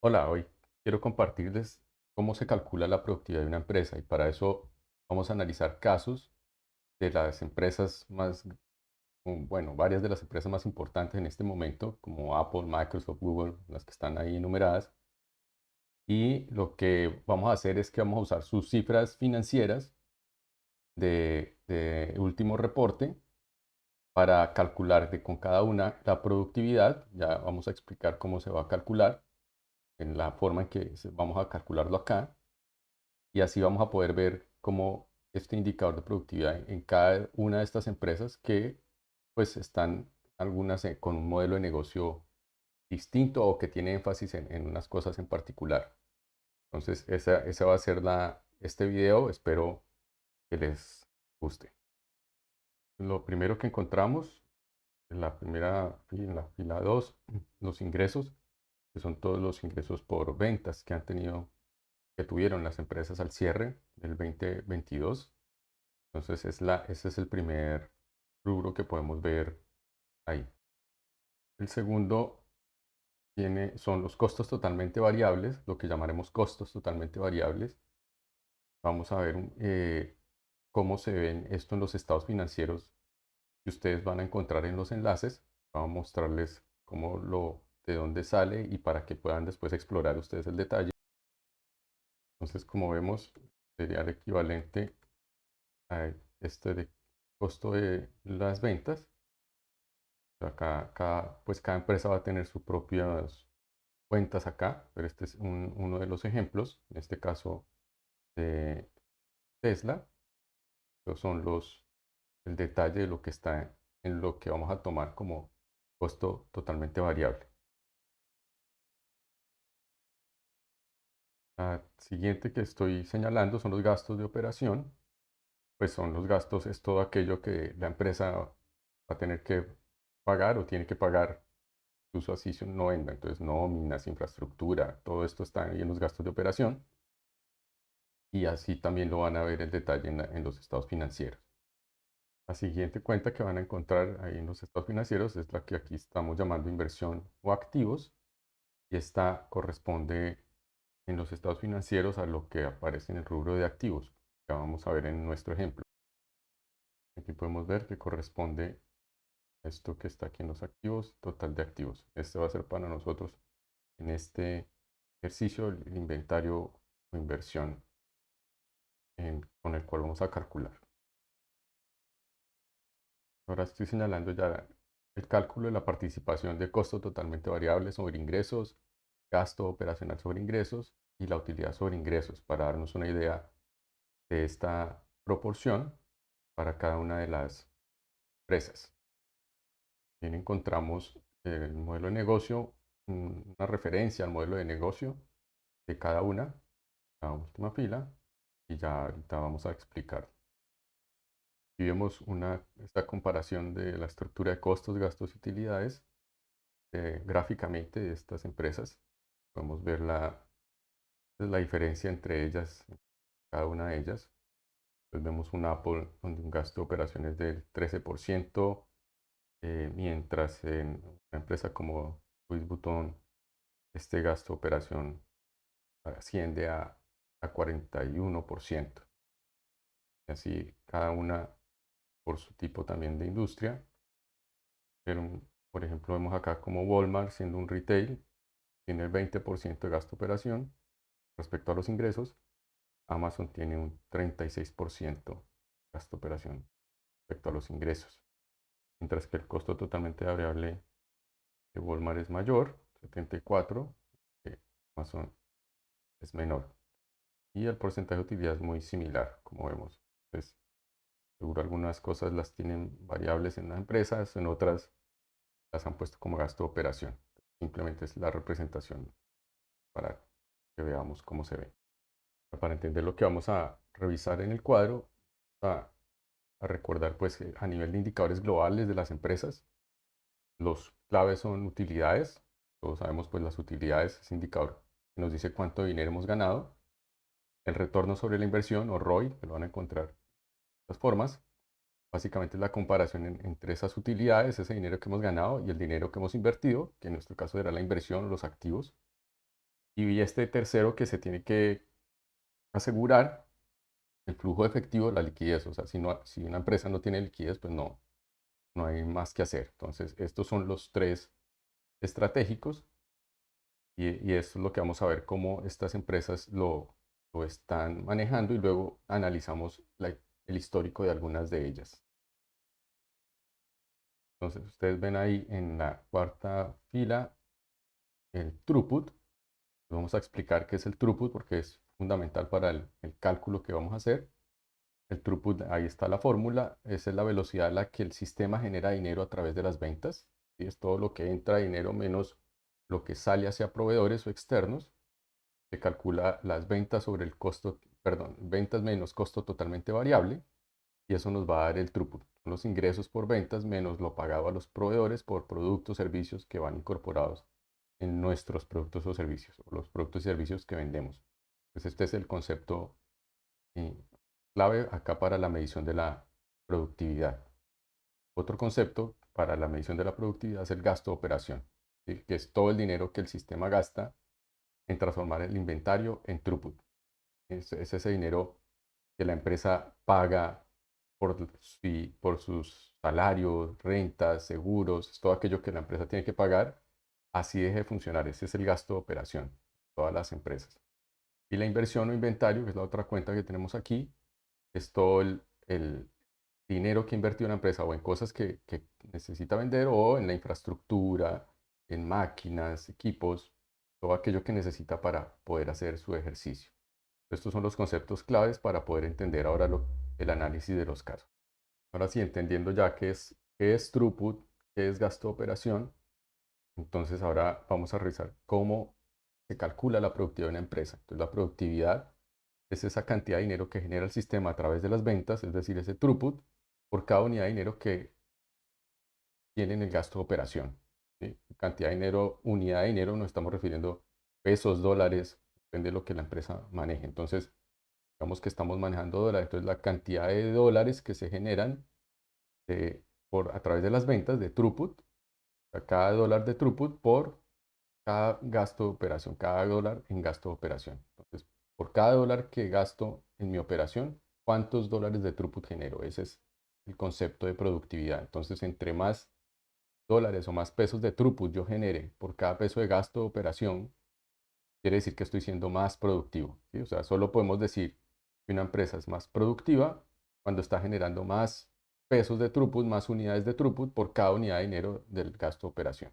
Hola, hoy quiero compartirles cómo se calcula la productividad de una empresa y para eso vamos a analizar casos de las empresas más, bueno, varias de las empresas más importantes en este momento, como Apple, Microsoft, Google, las que están ahí enumeradas. Y lo que vamos a hacer es que vamos a usar sus cifras financieras de último reporte para calcular con cada una la productividad. Ya vamos a explicar cómo se va a calcular en la forma en que vamos a calcularlo acá. Y así vamos a poder ver cómo este indicador de productividad en cada una de estas empresas que pues están algunas con un modelo de negocio distinto o que tiene énfasis en unas cosas en particular. Entonces, esa va a ser este video. Espero que les guste. Lo primero que encontramos en la primera fila, en la fila 2, los ingresos, que son todos los ingresos por ventas que tuvieron las empresas al cierre del 2022. Entonces ese es el primer rubro que podemos ver ahí. El segundo son los costos totalmente variables, lo que llamaremos costos totalmente variables. Vamos a ver cómo se ven esto en los estados financieros que ustedes van a encontrar en los enlaces. Vamos a mostrarles de dónde sale y para que puedan después explorar ustedes el detalle. Entonces, como vemos, sería el equivalente a este de costo de las ventas. Acá, pues cada empresa va a tener sus propias cuentas acá, pero este es uno de los ejemplos, en este caso de Tesla. Estos son el detalle de lo que está en lo que vamos a tomar como costo totalmente variable. La siguiente que estoy señalando son los gastos de operación. Pues son los gastos, es todo aquello que la empresa va a tener que pagar o tiene que pagar, incluso así no venda. Entonces, nóminas, infraestructura, todo esto está ahí en los gastos de operación. Y así también lo van a ver el detalle en los estados financieros. La siguiente cuenta que van a encontrar ahí en los estados financieros es la que aquí estamos llamando inversión o activos, y esta corresponde en los estados financieros a lo que aparece en el rubro de activos, que vamos a ver en nuestro ejemplo. Aquí podemos ver que corresponde a esto que está aquí en los activos, total de activos. Este va a ser para nosotros en este ejercicio el inventario o inversión con el cual vamos a calcular. Ahora estoy señalando ya el cálculo de la participación de costo totalmente variable sobre ingresos, gasto operacional sobre ingresos y la utilidad sobre ingresos, para darnos una idea de esta proporción para cada una de las empresas. Bien, encontramos el modelo de negocio, una referencia al modelo de negocio de cada una, la última fila, y ya ahorita vamos a explicar. Aquí vemos esta comparación de la estructura de costos, gastos y utilidades gráficamente de estas empresas. Podemos ver la diferencia entre ellas, cada una de ellas. Entonces vemos un Apple donde un gasto de operaciones del 13%, mientras en una empresa como Louis Vuitton este gasto de operación asciende a 41%. Y así cada una por su tipo también de industria. Pero, por ejemplo, vemos acá como Walmart, siendo un retail, tiene el 20% de gasto de operación respecto a los ingresos. Amazon tiene un 36% de gasto de operación respecto a los ingresos. Mientras que el costo totalmente variable de Walmart es mayor, 74%, que Amazon es menor. Y el porcentaje de utilidad es muy similar, como vemos. Entonces, seguro algunas cosas las tienen variables en las empresas, en otras las han puesto como gasto de operación. Simplemente es la representación para que veamos cómo se ve. Para entender lo que vamos a revisar en el cuadro, a, a recordar pues que a nivel de indicadores globales de las empresas, los claves son utilidades. Todos sabemos pues las utilidades, ese indicador que nos dice cuánto dinero hemos ganado. El retorno sobre la inversión o ROI, que lo van a encontrar de las formas. Básicamente es la comparación entre esas utilidades, ese dinero que hemos ganado y el dinero que hemos invertido, que en nuestro caso era la inversión o los activos. Y este tercero que se tiene que asegurar el flujo de efectivo, la liquidez. O sea, si una empresa no tiene liquidez, pues no hay más que hacer. Entonces, estos son los tres estratégicos y esto es lo que vamos a ver cómo estas empresas lo están manejando y luego analizamos el histórico de algunas de ellas. Entonces, ustedes ven ahí en la cuarta fila el throughput. Vamos a explicar qué es el throughput porque es fundamental para el cálculo que vamos a hacer. El throughput, ahí está la fórmula, esa es la velocidad a la que el sistema genera dinero a través de las ventas. Y es todo lo que entra dinero menos lo que sale hacia proveedores o externos. Se calcula las ventas sobre el costo, perdón, ventas menos costo totalmente variable. Y eso nos va a dar el throughput. Los ingresos por ventas menos lo pagado a los proveedores por productos o servicios que van incorporados en nuestros productos o servicios, o los productos y servicios que vendemos. Pues este es el concepto eh, clave acá para la medición de la productividad. Otro concepto para la medición de la productividad es el gasto de operación, ¿sí? Que es todo el dinero que el sistema gasta en transformar el inventario en throughput. Es ese dinero que la empresa paga por sus salarios, rentas, seguros, todo aquello que la empresa tiene que pagar, así deje de funcionar. Ese es el gasto de operación de todas las empresas. Y la inversión o inventario, que es la otra cuenta que tenemos aquí, es todo el dinero que ha invertido una empresa o en cosas que necesita vender o en la infraestructura, en máquinas, equipos, todo aquello que necesita para poder hacer su ejercicio. Estos son los conceptos claves para poder entender ahora el análisis de los casos. Ahora sí, entendiendo ya qué es throughput, qué es gasto de operación, entonces ahora vamos a revisar cómo se calcula la productividad de una empresa. Entonces la productividad es esa cantidad de dinero que genera el sistema a través de las ventas, es decir, ese throughput, por cada unidad de dinero que tiene en el gasto de operación. ¿Sí? Cantidad de dinero, unidad de dinero, nos estamos refiriendo pesos, dólares, depende de lo que la empresa maneje. Entonces, digamos que estamos manejando dólares, entonces la cantidad de dólares que se generan a través de las ventas de throughput, cada dólar de throughput por cada gasto de operación, cada dólar en gasto de operación. Entonces, por cada dólar que gasto en mi operación, ¿cuántos dólares de throughput genero? Ese es el concepto de productividad. Entonces, entre más dólares o más pesos de throughput yo genere por cada peso de gasto de operación, quiere decir que estoy siendo más productivo, ¿sí? O sea, solo podemos decir que una empresa es más productiva cuando está generando más pesos de throughput, más unidades de throughput por cada unidad de dinero del gasto de operación,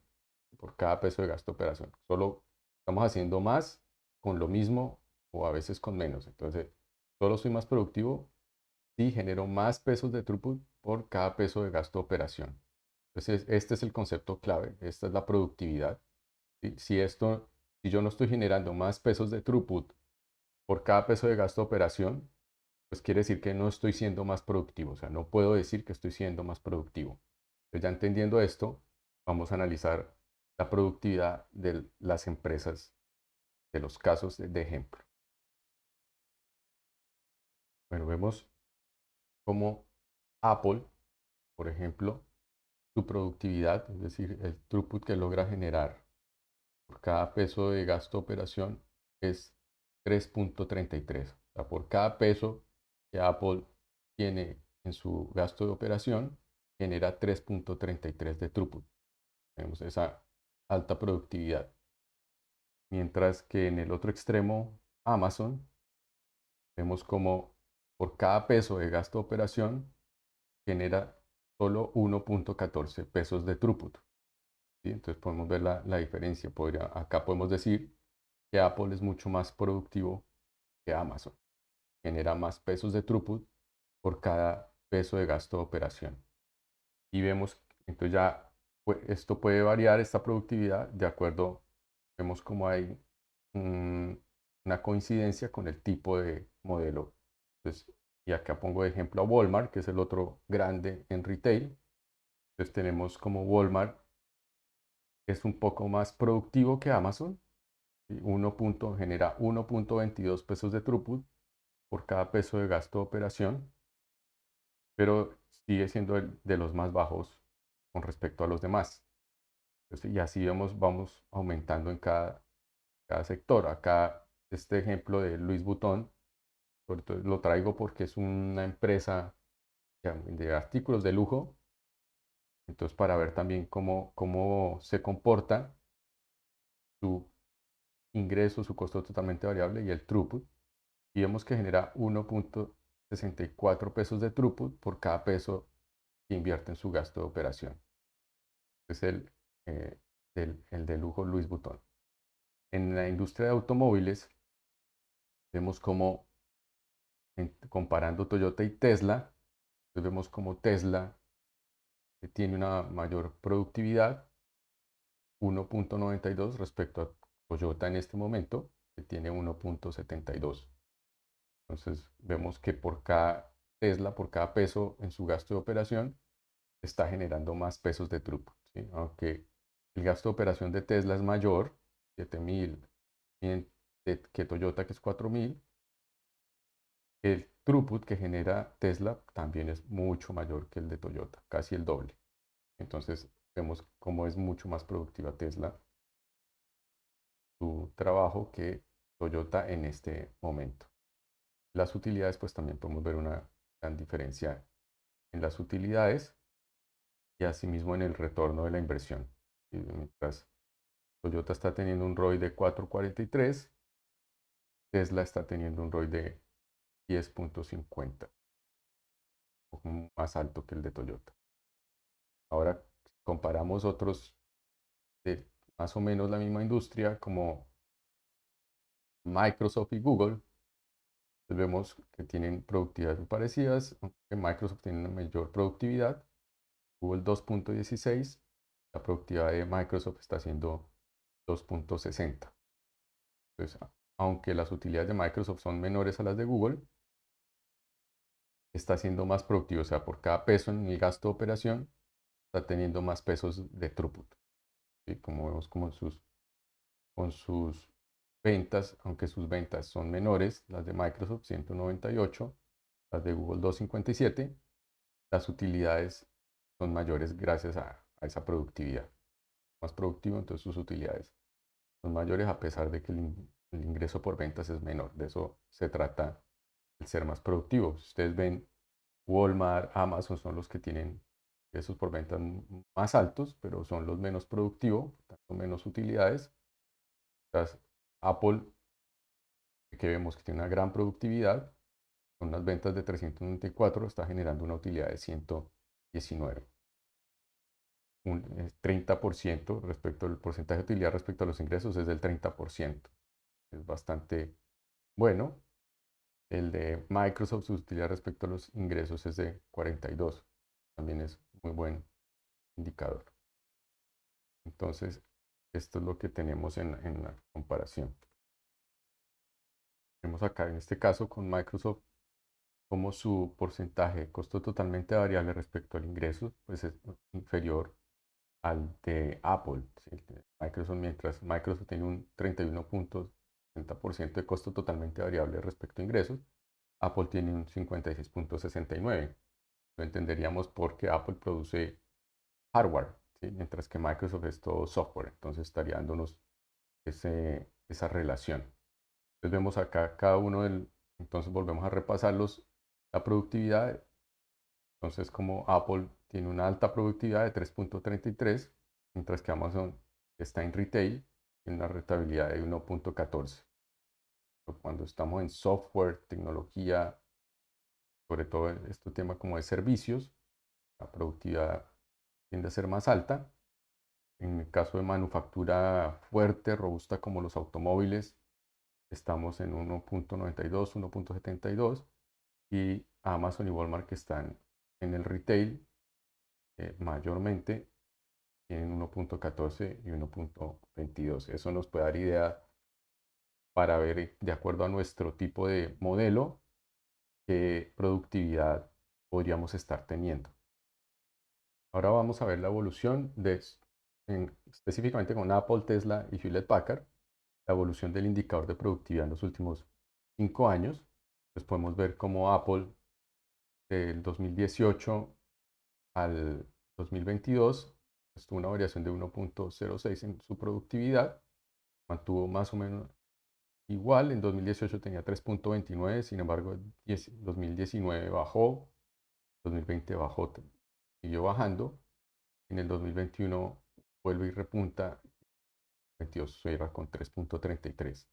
por cada peso de gasto de operación. Solo estamos haciendo más con lo mismo o a veces con menos. Entonces, solo soy más productivo si genero más pesos de throughput por cada peso de gasto de operación. Entonces, este es el concepto clave, esta es la productividad. ¿Sí? Si yo no estoy generando más pesos de throughput por cada peso de gasto de operación, pues quiere decir que no estoy siendo más productivo. O sea, no puedo decir que estoy siendo más productivo. Entonces, ya entendiendo esto, vamos a analizar la productividad de las empresas, de los casos de ejemplo. Bueno, vemos cómo Apple, por ejemplo, su productividad, es decir, el throughput que logra generar por cada peso de gasto de operación es 3.33. O sea, por cada peso que Apple tiene en su gasto de operación, genera 3.33 de throughput. Tenemos esa alta productividad. Mientras que en el otro extremo, Amazon, vemos como por cada peso de gasto de operación genera solo 1.14 pesos de throughput. ¿Sí? Entonces podemos ver la diferencia. Acá podemos decir que Apple es mucho más productivo que Amazon. Genera más pesos de throughput por cada peso de gasto de operación. Y vemos, entonces ya esto puede variar, esta productividad, de acuerdo, vemos como hay una coincidencia con el tipo de modelo. Entonces, y acá pongo de ejemplo a Walmart, que es el otro grande en retail. Entonces tenemos como Walmart es un poco más productivo que Amazon. ¿Sí? Genera 1.22 pesos de throughput por cada peso de gasto de operación, pero sigue siendo de los más bajos con respecto a los demás. Entonces, y así vamos aumentando cada sector. Acá este ejemplo de Louis Vuitton, sobre todo lo traigo porque es una empresa de artículos de lujo. Entonces, para ver también cómo se comporta su ingreso, su costo totalmente variable y el throughput. Y vemos que genera 1.64 pesos de throughput por cada peso que invierte en su gasto de operación. Es eh, el de lujo Louis Vuitton. En la industria de automóviles, vemos como comparando Toyota y Tesla, pues vemos como Tesla tiene una mayor productividad, 1.92 respecto a Toyota en este momento, que tiene 1.72. Entonces vemos que por cada Tesla, por cada peso en su gasto de operación, está generando más pesos de throughput, ¿sí? Aunque el gasto de operación de Tesla es mayor, 7.000, que Toyota, que es 4.000, el throughput que genera Tesla también es mucho mayor que el de Toyota, casi el doble. Entonces vemos cómo es mucho más productiva Tesla, su trabajo, que Toyota en este momento. Las utilidades, pues también podemos ver una gran diferencia en las utilidades y asimismo en el retorno de la inversión. Y mientras Toyota está teniendo un ROI de 4.43, Tesla está teniendo un ROI de 10.50, un poco más alto que el de Toyota. Ahora comparamos otros de más o menos la misma industria como Microsoft y Google, pues vemos que tienen productividades muy parecidas, aunque Microsoft tiene una mayor productividad, Google 2.16, la productividad de Microsoft está siendo 2.60. Entonces, aunque las utilidades de Microsoft son menores a las de Google, está siendo más productivo, o sea, por cada peso en el gasto de operación, está teniendo más pesos de throughput. ¿Sí? Como vemos con sus ventas, aunque sus ventas son menores, las de Microsoft 198, las de Google 257, las utilidades son mayores gracias a esa productividad. Más productivo, entonces sus utilidades son mayores a pesar de que el ingreso por ventas es menor. De eso se trata el ser más productivo. Si ustedes ven, Walmart, Amazon son los que tienen ingresos por ventas más altos, pero son los menos productivos, tanto menos utilidades. Entonces, Apple, que vemos que tiene una gran productividad, con unas ventas de 394, está generando una utilidad de 119. Un 30% respecto al porcentaje de utilidad respecto a los ingresos es del 30%. Es bastante bueno. El de Microsoft, su utilidad respecto a los ingresos es de 42. También es muy buen indicador. Entonces, esto es lo que tenemos en la comparación. Tenemos acá en este caso con Microsoft como su porcentaje de costo totalmente variable respecto al ingreso pues es inferior al de Apple, ¿sí? Microsoft, mientras Microsoft tiene un 31.60% de costo totalmente variable respecto a ingresos, Apple tiene un 56.69%. Lo entenderíamos porque Apple produce hardware, ¿sí? Mientras que Microsoft es todo software. Entonces estaría dándonos esa relación. Entonces vemos acá cada uno entonces volvemos a repasarlos, la productividad. Entonces como Apple tiene una alta productividad de 3.33, mientras que Amazon está en retail, tiene una rentabilidad de 1.14. Cuando estamos en software, tecnología, sobre todo en este tema como de servicios, la productividad tiende a ser más alta. En el caso de manufactura fuerte, robusta como los automóviles, estamos en 1.92, 1.72 y Amazon y Walmart que están en el retail mayormente tienen 1.14 y 1.22. Eso nos puede dar idea para ver de acuerdo a nuestro tipo de modelo qué productividad podríamos estar teniendo. Ahora vamos a ver la evolución específicamente con Apple, Tesla y Hewlett Packard, la evolución del indicador de productividad en los últimos 5 años. Pues podemos ver cómo Apple del 2018 al 2022 tuvo una variación de 1.06 en su productividad, mantuvo más o menos igual. En 2018 tenía 3.29, sin embargo, en 2019 bajó, 2020 bajó, siguió bajando. En el 2021 vuelve y repunta, 22 cierra con 3.33.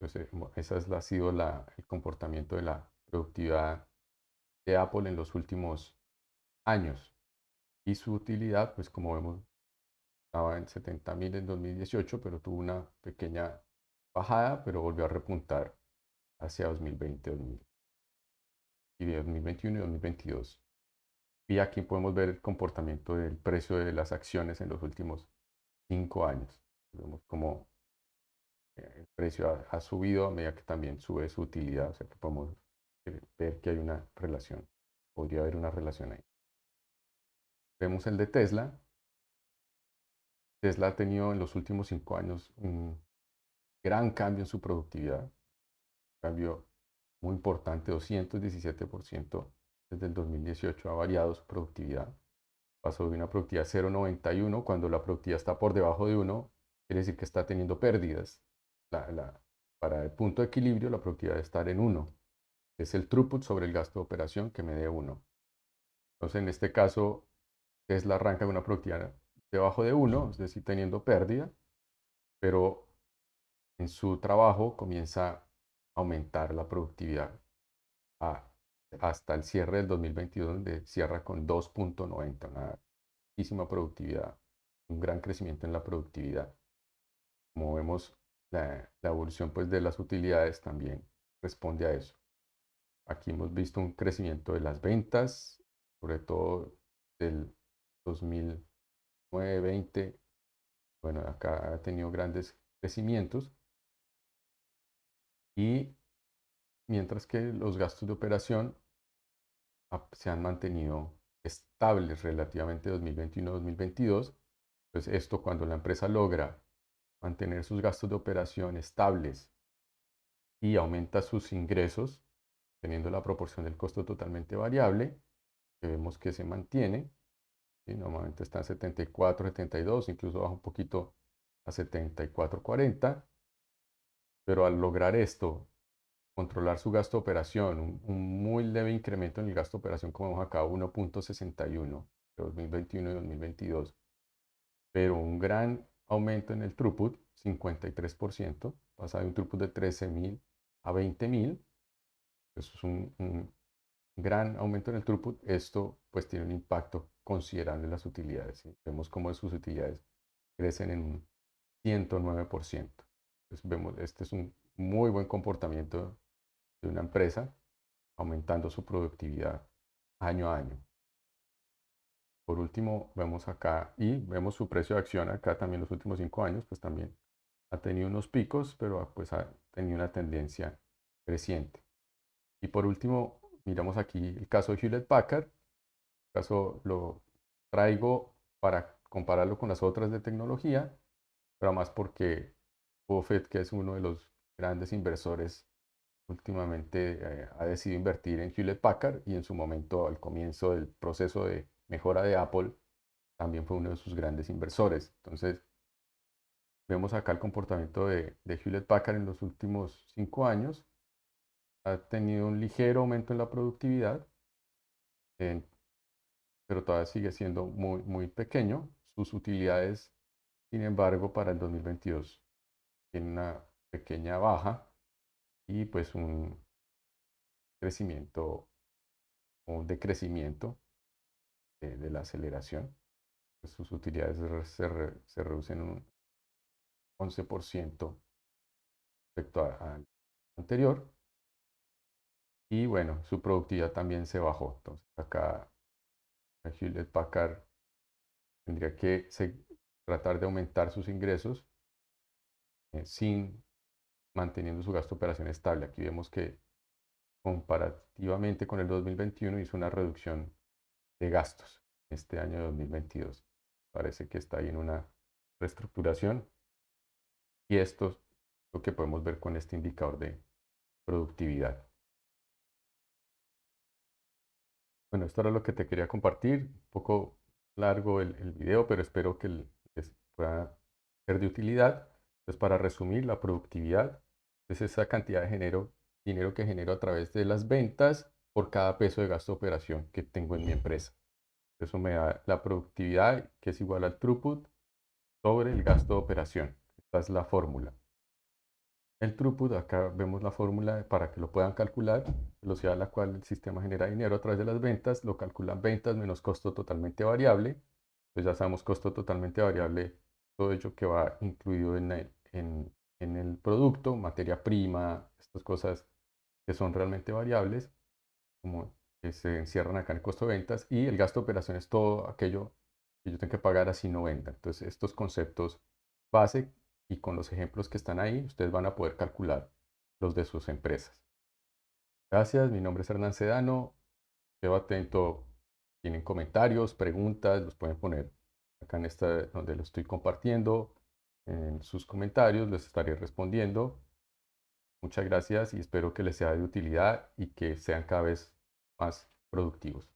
Entonces, ese ha sido el comportamiento de la productividad de Apple en los últimos años. Y su utilidad, pues como vemos, estaba en 70.000 en 2018, pero tuvo una pequeña bajada, pero volvió a repuntar hacia 2020, y 2021 y 2022. Y aquí podemos ver el comportamiento del precio de las acciones en los últimos 5 años. Vemos cómo el precio ha subido a medida que también sube su utilidad. O sea que podemos ver que hay una relación. Podría haber una relación ahí. Vemos el de Tesla. Tesla ha tenido en los últimos 5 años un gran cambio en su productividad. Un cambio muy importante, 217% desde el 2018 ha variado su productividad. Pasó de una productividad 0,91, cuando la productividad está por debajo de 1, quiere decir que está teniendo pérdidas. Para el punto de equilibrio, la productividad debe estar en 1. Es el throughput sobre el gasto de operación que me dé 1. Entonces, en este caso, Tesla arranca con una productividad debajo de 1, es decir, teniendo pérdida, pero en su trabajo comienza a aumentar la productividad a- hasta el cierre del 2022, donde cierra con 2.90, una altísima productividad, un gran crecimiento en la productividad. Como vemos, la evolución pues, de las utilidades también responde a eso. Aquí hemos visto un crecimiento de las ventas, sobre todo del 2009-20. Bueno, acá ha tenido grandes crecimientos. Y mientras que los gastos de operación se han mantenido estables relativamente 2021-2022. Pues esto, cuando la empresa logra mantener sus gastos de operación estables y aumenta sus ingresos, teniendo la proporción del costo totalmente variable, que vemos que se mantiene, ¿sí? Normalmente está en 74, 72, incluso baja un poquito a 74, 40, pero al lograr esto, controlar su gasto de operación, un muy leve incremento en el gasto de operación, como vemos acá, 1.61 de 2021 y 2022, pero un gran aumento en el throughput, 53%, pasa de un throughput de 13.000 a 20.000. Eso es un gran aumento en el throughput. Esto pues tiene un impacto considerable en las utilidades, ¿sí? Vemos cómo sus utilidades crecen en un 109%. Entonces vemos, este es un muy buen comportamiento de una empresa, aumentando su productividad año a año. Por último, vemos acá y vemos su precio de acción acá también los últimos 5 años, pues también ha tenido unos picos, pero pues ha tenido una tendencia creciente. Y por último, miramos aquí el caso de Hewlett Packard. El caso lo traigo para compararlo con las otras de tecnología, pero más porque Buffett, que es uno de los grandes inversores, últimamente ha decidido invertir en Hewlett Packard, y en su momento, al comienzo del proceso de mejora de Apple, también fue uno de sus grandes inversores. Entonces, vemos acá el comportamiento de Hewlett Packard en los últimos 5 años. Ha tenido un ligero aumento en la productividad, eh, pero todavía sigue siendo muy, muy pequeño. Sus utilidades, sin embargo, para el 2022 tienen una pequeña baja y pues un crecimiento o un decrecimiento de la aceleración. Pues sus utilidades se reducen un 11% respecto al anterior. Y bueno, su productividad también se bajó. Entonces acá Hewlett Packard tendría que tratar de aumentar sus ingresos sin manteniendo su gasto de operación estable. Aquí vemos que comparativamente con el 2021 hizo una reducción de gastos este año de 2022. Parece que está ahí en una reestructuración, y esto es lo que podemos ver con este indicador de productividad. Bueno, esto era lo que te quería compartir. Un poco largo el video, pero espero que les pueda ser de utilidad. Entonces, para resumir, la productividad es esa cantidad de dinero que genero a través de las ventas por cada peso de gasto de operación que tengo en mi empresa. Eso me da la productividad, que es igual al throughput sobre el gasto de operación. Esta es la fórmula. El throughput, acá vemos la fórmula para que lo puedan calcular, velocidad a la cual el sistema genera dinero a través de las ventas, lo calculan ventas menos costo totalmente variable. Pues ya sabemos costo totalmente variable, todo ello que va incluido en el producto, materia prima, estas cosas que son realmente variables, como que se encierran acá en el costo de ventas, y el gasto de operación es todo aquello que yo tengo que pagar así no venda. Entonces, estos conceptos base y con los ejemplos que están ahí, ustedes van a poder calcular los de sus empresas. Gracias, mi nombre es Hernán Sedano, quedo atento, tienen comentarios, preguntas, los pueden poner acá en esta donde lo estoy compartiendo, en sus comentarios les estaré respondiendo. Muchas gracias y espero que les sea de utilidad y que sean cada vez más productivos.